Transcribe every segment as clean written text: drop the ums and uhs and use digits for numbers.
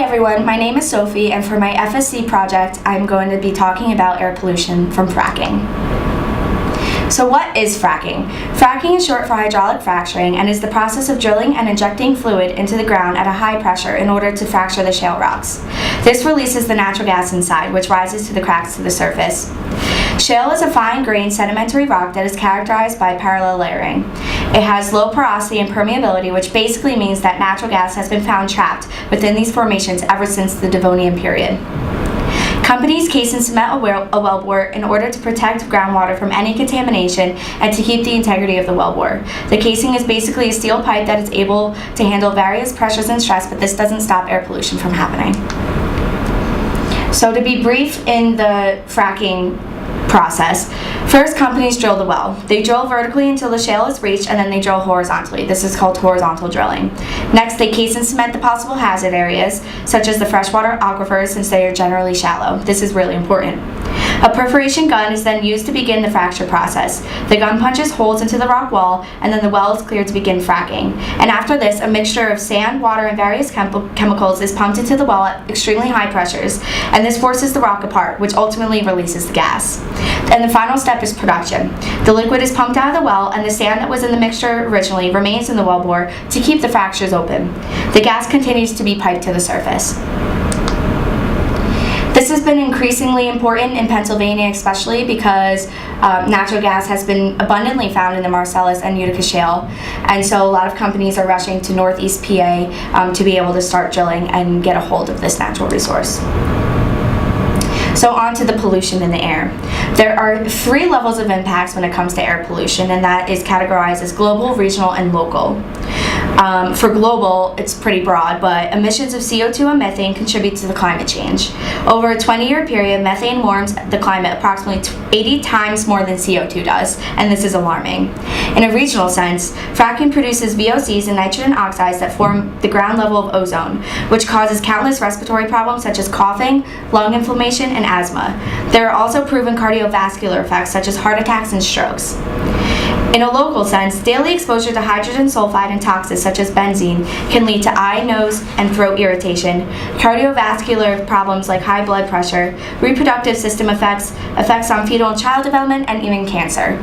everyone, my name is Sophie, and for my FSC project, I'm going to be talking about air pollution from fracking. So what is fracking? Fracking is short for hydraulic fracturing and is the process of drilling and injecting fluid into the ground at a high pressure in order to fracture the shale rocks. This releases the natural gas inside, which rises to the cracks to the surface. Shale is a fine-grained sedimentary rock that is characterized by parallel layering. It has low porosity and permeability, which basically means that natural gas has been found trapped within these formations ever since the Devonian period. Companies case and cement a wellbore in order to protect groundwater from any contamination and to keep the integrity of the wellbore. The casing is basically a steel pipe that is able to handle various pressures and stress, but this doesn't stop air pollution from happening. So to be brief in the fracking process, first companies drill the well. They drill vertically until the shale is reached, and then they drill horizontally. This is called horizontal drilling. Next, they case and cement the possible hazard areas, such as the freshwater aquifers, since they are generally shallow. This is really important. A perforation gun is then used to begin the fracture process. The gun punches holes into the rock wall, and then the well is cleared to begin fracking. And after this, a mixture of sand, water, and various chemicals is pumped into the well at extremely high pressures, and this forces the rock apart, which ultimately releases the gas. And the final step is production. The liquid is pumped out of the well, and the sand that was in the mixture originally remains in the wellbore to keep the fractures open. The gas continues to be piped to the surface. This has been increasingly important in Pennsylvania, especially because natural gas has been abundantly found in the Marcellus and Utica shale, and so a lot of companies are rushing to Northeast PA to be able to start drilling and get a hold of this natural resource. So on to the pollution in the air. There are 3 levels of impacts when it comes to air pollution, and that is categorized as global, regional, and local. For global, it's pretty broad, but emissions of CO2 and methane contribute to the climate change. Over a 20-year period, methane warms the climate approximately 80 times more than CO2 does, and this is alarming. In a regional sense, fracking produces VOCs and nitrogen oxides that form the ground level of ozone, which causes countless respiratory problems such as coughing, lung inflammation, and asthma. There are also proven cardiovascular effects such as heart attacks and strokes. In a local sense, daily exposure to hydrogen sulfide and toxins such as benzene can lead to eye, nose, and throat irritation, cardiovascular problems like high blood pressure, reproductive system effects on fetal and child development, and even cancer.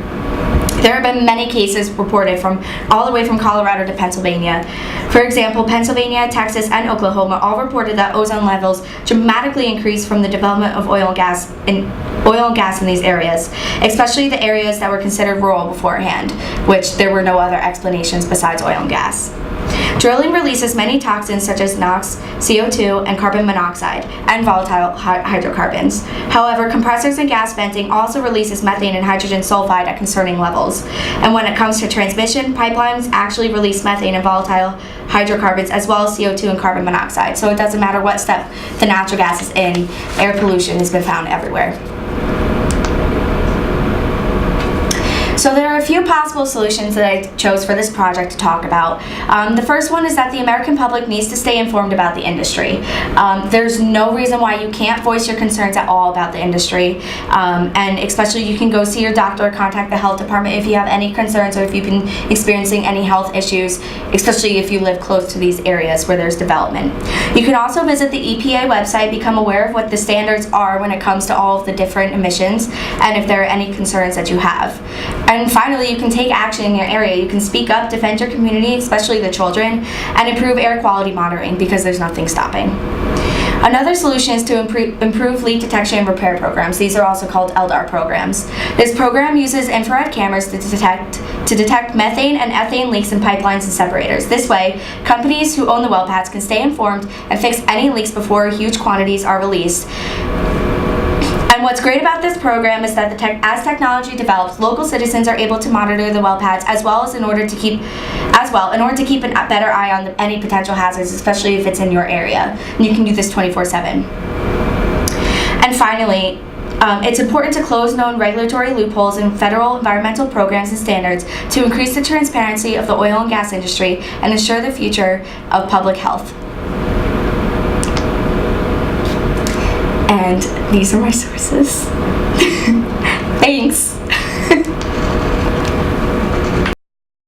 There have been many cases reported from all the way from Colorado to Pennsylvania. For example, Pennsylvania, Texas, and Oklahoma all reported that ozone levels dramatically increased from the development of oil and gas in these areas, especially the areas that were considered rural beforehand, which there were no other explanations besides oil and gas. Drilling releases many toxins such as NOx, CO2, and carbon monoxide, and volatile hydrocarbons. However, compressors and gas venting also releases methane and hydrogen sulfide at concerning levels. And when it comes to transmission, pipelines actually release methane and volatile hydrocarbons as well as CO2 and carbon monoxide. So it doesn't matter what step the natural gas is in, air pollution has been found everywhere. So there are a few possible solutions that I chose for this project to talk about. The first one is that the American public needs to stay informed about the industry. There's no reason why you can't voice your concerns at all about the industry, and especially you can go see your doctor or contact the health department if you have any concerns or if you've been experiencing any health issues, especially if you live close to these areas where there's development. You can also visit the EPA website, become aware of what the standards are when it comes to all of the different emissions and if there are any concerns that you have. And finally, you can take action in your area. You can speak up, defend your community, especially the children, and improve air quality monitoring because there's nothing stopping. Another solution is to improve leak detection and repair programs. These are also called LDAR programs. This program uses infrared cameras to detect methane and ethane leaks in pipelines and separators. This way, companies who own the well pads can stay informed and fix any leaks before huge quantities are released. And what's great about this program is that as technology develops, local citizens are able to monitor the well pads in order to keep a better eye on any potential hazards, especially if it's in your area. And you can do this 24/7. And finally, it's important to close known regulatory loopholes in federal environmental programs and standards to increase the transparency of the oil and gas industry and ensure the future of public health. And these are my sources. Thanks.